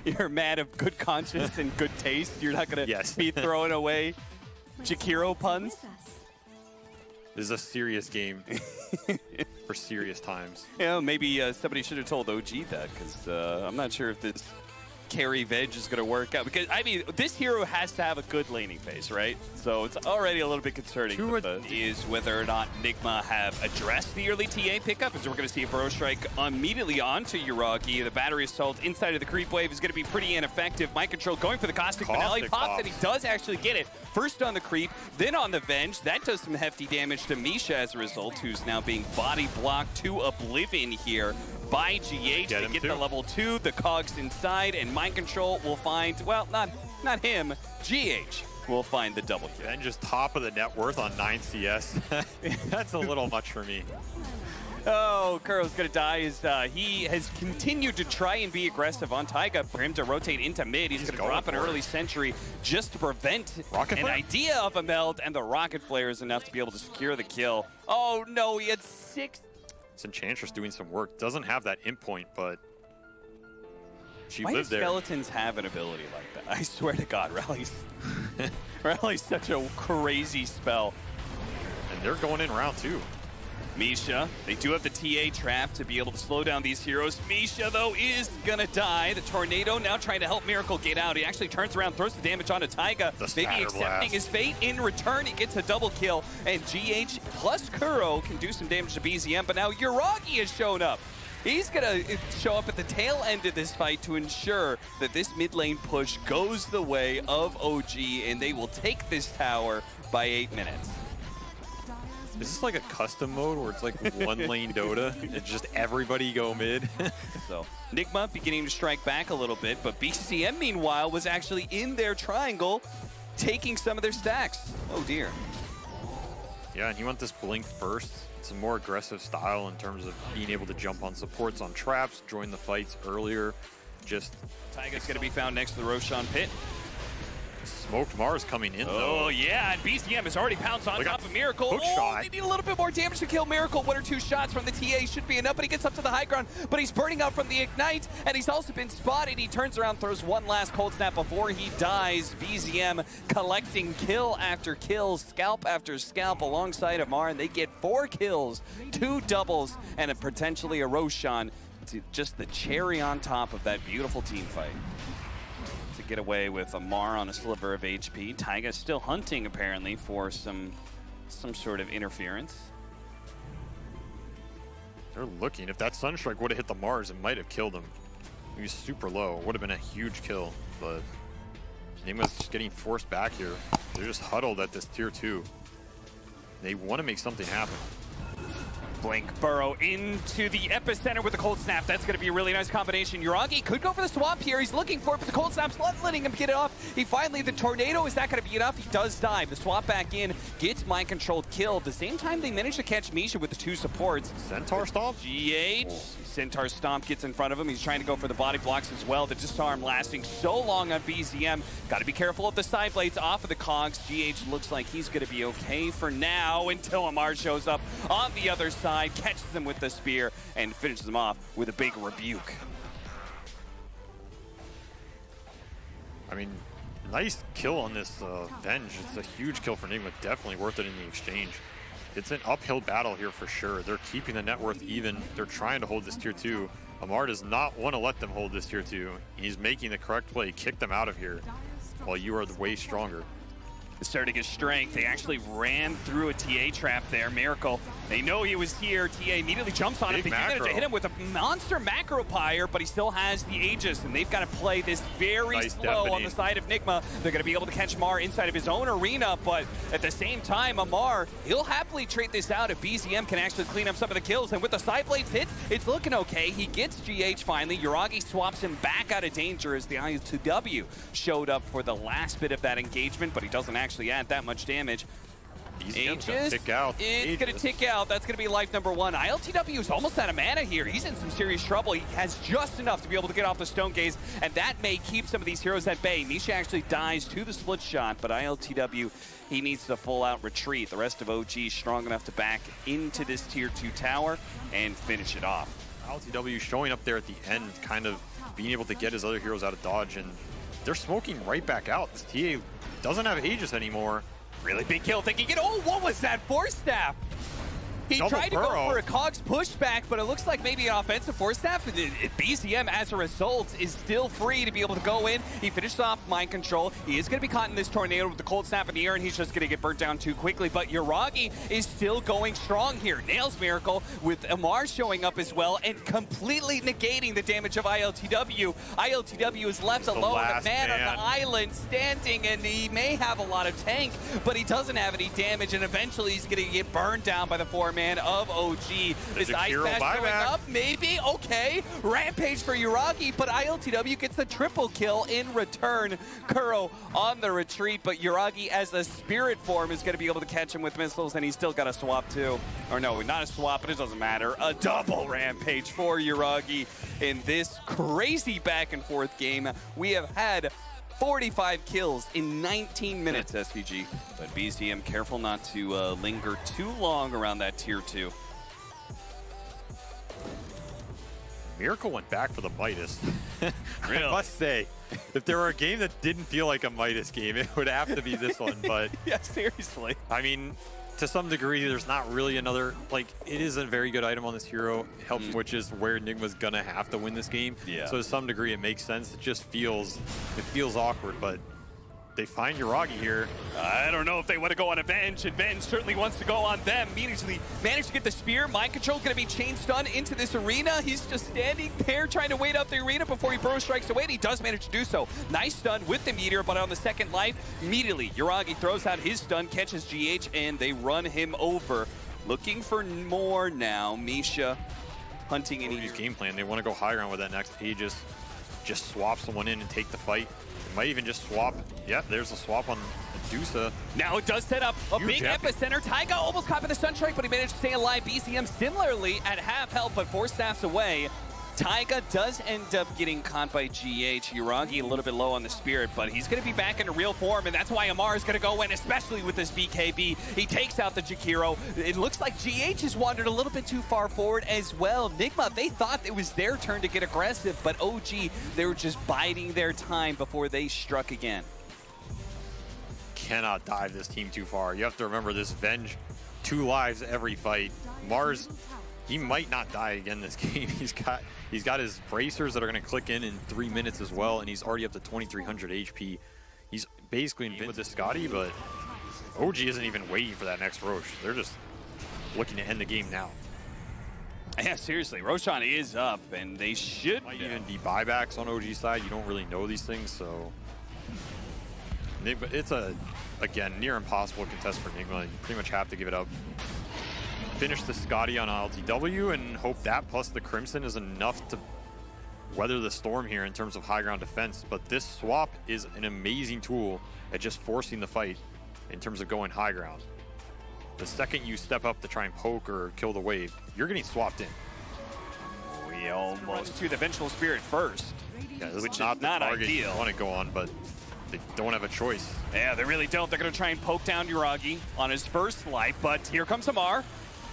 you're a man of good conscience and good taste. You're not going to be throwing away Jakiro puns. This is a serious game for serious times. Yeah, maybe somebody should have told OG that, because I'm not sure if this carry veg is going to work out. Because, I mean, this hero has to have a good laning phase, right? So it's already a little bit concerning. Is whether or not NIGMA have addressed the early TA pickup, as we're going to see a Burrow Strike immediately onto Yuragi. The battery assault inside of the creep wave is going to be pretty ineffective. Mind Control going for the Caustic Finale. Pops, and he does actually get it. First on the creep, then on the Venge. That does some hefty damage to Misha as a result, who's now being body blocked to oblivion here by GH. They get the level 2, the cogs inside, and Mind Control will find, well, not him, GH will find the double kill. And just top of the net worth on 9 CS. That's a little much for me. Oh, Kuro's gonna die as he has continued to try and be aggressive on Taiga for him to rotate into mid. He's gonna drop an early sentry just to prevent an idea of a meld, and the Rocket Flare is enough to be able to secure the kill. Oh no, he had 6. This Enchantress doing some work. Doesn't have that imp point, but she lived there. Why do skeletons have an ability like that? I swear to God, Rally's such a crazy spell. And they're going in round 2. Misha, they do have the TA trap to be able to slow down these heroes. Misha, though, is gonna die. The Tornado now trying to help Miracle get out. He actually turns around, throws the damage onto Taiga. Maybe accepting his fate. In return, he gets a double kill. And GH plus Kuro can do some damage to BZM, but now Yuragi has shown up. He's gonna show up at the tail end of this fight to ensure that this mid lane push goes the way of OG, and they will take this tower by 8 minutes. Is this like a custom mode where it's like one lane Dota and just everybody go mid? So NIGMA beginning to strike back a little bit, but BCM meanwhile was actually in their triangle taking some of their stacks. Oh dear. Yeah, and he went this blink first. It's a more aggressive style in terms of being able to jump on supports, on traps, join the fights earlier. Just Taiga's going to be found next to the Roshan pit. Smoked Mars coming in, though. Oh, yeah, and BCM has already pounced on top of Miracle. They need a little bit more damage to kill Miracle. 1 or 2 shots from the TA should be enough, but he gets up to the high ground, but he's burning out from the Ignite, and he's also been spotted. He turns around, throws one last Cold Snap before he dies. BZM collecting kill after kill, scalp after scalp alongside Amar, and they get 4 kills, 2 doubles, and potentially a Roshan. Just the cherry on top of that beautiful team fight. To get away with Amar on a sliver of HP. Taiga's still hunting apparently for some sort of interference. They're looking. If that Sunstrike would have hit the Mars, it might have killed him. He was super low. It would have been a huge kill, but NIGMA's just getting forced back here. They're just huddled at this tier 2. They want to make something happen. Blink Burrow into the epicenter with the Cold Snap. That's going to be a really nice combination. Yuragi could go for the swap here. He's looking for it, but the Cold Snap's not letting him get it off. He finally, the Tornado, is that going to be enough? He does dive. The swap back in, gets Mind Controlled killed. At the same time, they managed to catch Misha with the 2 supports. Centaur Stomp? GH. Centaur Stomp gets in front of him. He's trying to go for the body blocks as well. The disarm lasting so long on BZM. Got to be careful of the side blades off of the cogs. GH looks like he's going to be okay for now until Amar shows up on the other side, catches him with the spear, and finishes him off with a big rebuke. I mean, nice kill on this Venge. It's a huge kill for NIGMA. Definitely worth it in the exchange. It's an uphill battle here for sure. They're keeping the net worth even. They're trying to hold this tier 2. Amar does not want to let them hold this tier 2. He's making the correct play. Kick them out of here while you are way stronger. Starting his strength, they actually ran through a TA trap there. Miracle, they know he was here. TA immediately jumps on him. They managed to hit him with a monster macro pyre, but he still has the Aegis, and they've got to play this very slow on the side of NIGMA. They're going to be able to catch Mar inside of his own arena, but at the same time, Amar, he'll happily trade this out if BZM can actually clean up some of the kills. And with the side blades hit, it's looking okay. He gets GH finally. Yuragi swaps him back out of danger as the IL2W showed up for the last bit of that engagement, but he doesn't actually add that much damage. Aegis gonna tick out. It's going to tick out. That's going to be life number 1. ILTW is almost out of mana here. He's in some serious trouble. He has just enough to be able to get off the Stone Gaze, and that may keep some of these heroes at bay. Misha actually dies to the split shot, but ILTW, he needs to full out retreat. The rest of OG is strong enough to back into this tier 2 tower and finish it off. ILTW showing up there at the end, kind of being able to get his other heroes out of dodge, and they're smoking right back out. This TA doesn't have Aegis anymore. Really big kill, thinking, oh, what was that Force Staff? He tried to go for a Cogs pushback, but it looks like maybe an offensive Force Staff. BZM, as a result, is still free to be able to go in. He finished off Mind Control. He is going to be caught in this tornado with the Cold Snap in the air, and he's just going to get burnt down too quickly. But Yuragi is still going strong here. Nails Miracle with Amar showing up as well and completely negating the damage of ILTW. ILTW is left alone, a man on the island standing, and he may have a lot of tank, but he doesn't have any damage, and eventually he's going to get burned down by the 4-man of OG. Is Ice Dash going up? Maybe. Okay. Rampage for Yuragi, but ILTW gets the triple kill in return. Kuro on the retreat, but Yuragi as a spirit form is going to be able to catch him with missiles, and he's still got a swap too. Or no, not a swap, but it doesn't matter. A double Rampage for Yuragi in this crazy back and forth game. We have had 45 kills in 19 minutes, SVG. But BZM careful not to linger too long around that tier 2. Miracle went back for the Midas. Really? I must say, if there were a game that didn't feel like a Midas game, it would have to be this one. But yeah, seriously. I mean, to some degree, there's not really another, like, it is a very good item on this hero, helps, which is where NIGMA's gonna have to win this game. Yeah. So to some degree, it makes sense. It just feels awkward, but they find Yuragi here. I don't know if they want to go on a Venge, and Venge certainly wants to go on them. Immediately managed to get the spear. Mind Control going to be chain stun into this arena. He's just standing there trying to wait up the arena before he burrow strikes away, and he does manage to do so. Nice stun with the meteor, but on the second life, immediately Yuragi throws out his stun, catches GH, and they run him over. Looking for more now. Misha hunting in his game plan. They want to go high ground with that next Aegis. Just swap someone in and take the fight. Might even just swap. Yep, there's a swap on Medusa. Now it does set up a big epicenter. Taiga almost caught by the Stun Strike, but he managed to stay alive. BZM similarly at half health, but 4 staffs away. Taiga does end up getting caught by GH. Yuragi a little bit low on the Spirit, but he's going to be back into real form, and that's why Amar is going to go in, especially with this BKB. He takes out the Jakiro. It looks like GH has wandered a little bit too far forward as well. NIGMA, they thought it was their turn to get aggressive, but OG, they were just biding their time before they struck again. Cannot dive this team too far. You have to remember this Venge, 2 lives every fight. Mars, he might not die again this game. He's got his bracers that are going to click in 3 minutes as well, and he's already up to 2,300 HP. He's basically invincible with this Scotty, but OG isn't even waiting for that next Roche. They're just looking to end the game now. Yeah, seriously, Roshan is up, and they should might even be buybacks on OG's side. You don't really know these things, so it's again near impossible contest for NIGMA. You pretty much have to give it up. Finish the Scotty on LTW and hope that plus the Crimson is enough to weather the storm here in terms of high ground defense. But this swap is an amazing tool at just forcing the fight in terms of going high ground. The second you step up to try and poke or kill the wave, you're getting swapped in. We almost to the Vengeful Spirit first, which is not the target you want to go on, but they don't have a choice. Yeah, they really don't. They're going to try and poke down Yuragi on his first life, but here comes Amar.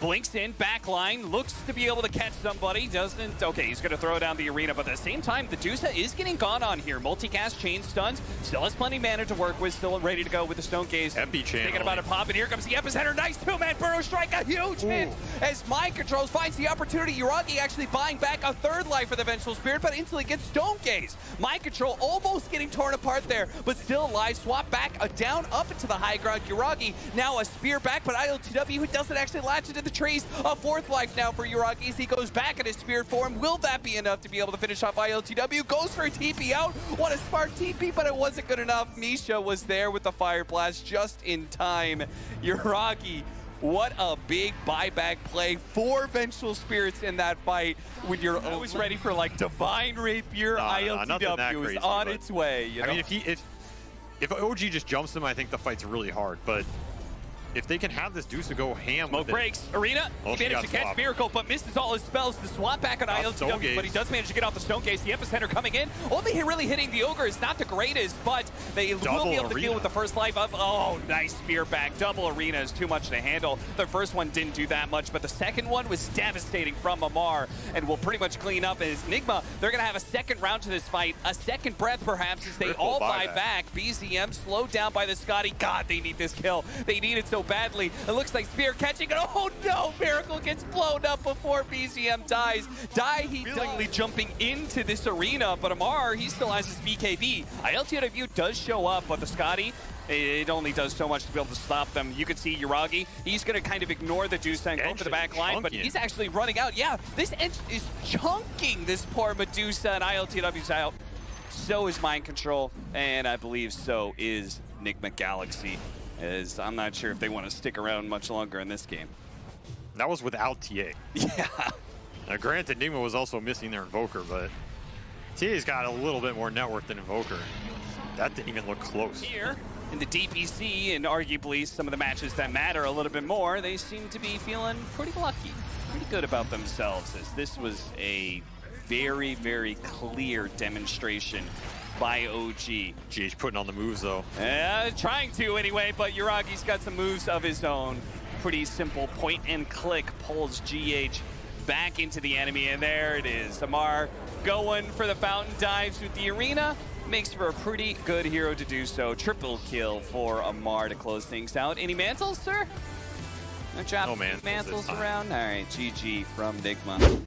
Blinks in, backline, looks to be able to catch somebody, doesn't. Okay, he's going to throw down the arena, but at the same time, the Medusa is getting gone on here. Multicast, chain stuns, still has plenty of mana to work with, still ready to go with the Stone Gaze. Epi channel. Thinking about a pop, and here comes the epicenter. Nice 2-man burrow strike, a huge hit as Mind Controls finds the opportunity. Yuragi actually buying back a 3rd life for the Vengeful Spirit, but instantly gets Stone Gaze. Mind Control almost getting torn apart there, but still alive. Swap back, down, up into the high ground. Yuragi now a spear back, but ILTW, who doesn't actually latch into the trees. A 4th life now for Yuragi as he goes back in his spirit form. Will that be enough to be able to finish off ILTW? Goes for a TP out. What a smart TP, but it wasn't good enough. Misha was there with the Fire Blast just in time. Yuragi, what a big buyback play. 4 Vengeful Spirits in that fight. When you're always ready for like Divine Rapier, ILTW is on its way. You know? I mean, if OG just jumps him, I think the fight's really hard, but if they can have this Deuce go ham. Smoke breaks. Arena, oh, he managed to catch Miracle, but misses all his spells. The swap back on ILTW, but he does manage to get off the Stone Gaze. The Epicenter coming in. Only really hitting the Ogre is not the greatest, but they will be able to deal with the first life of, oh, nice spear back. Double Arena is too much to handle. The first one didn't do that much, but the second one was devastating from Amar, and will pretty much clean up as NIGMA. They're going to have a second round to this fight, a second breath perhaps, as they all buy back. BZM slowed down by the Scotty. God, they need this kill. They need it so badly. It looks like Spear catching it. Oh no, Miracle gets blown up before BZM dies. He willingly jumping into this arena, but Amar, he still has his BKB. ILTW does show up, but the Scotty, it only does so much to be able to stop them. You can see Yuragi, he's going to kind of ignore the Deuce and go for the back line, but he's actually running out. Yeah, this Ench is chunking this poor Medusa, and ILTW's out. So is Mind Control, and I believe so is NIGMA Galaxy, as I'm not sure if they want to stick around much longer in this game. That was without TA. Yeah. Now, granted, NIGMA was also missing their Invoker, but TA's got a little bit more network than Invoker. That didn't even look close. Here in the DPC, and arguably some of the matches that matter a little bit more, they seem to be feeling pretty lucky, pretty good about themselves, as this was a very, very clear demonstration by OG. GH putting on the moves, though. Trying to anyway, but Yuragi's got some moves of his own. Pretty simple point and click pulls GH back into the enemy, and there it is. Amar going for the fountain dives with the Arena. Makes for a pretty good hero to do so. Triple kill for Amar to close things out. Any mantles, sir? No mantles around? All right, GG from NIGMA.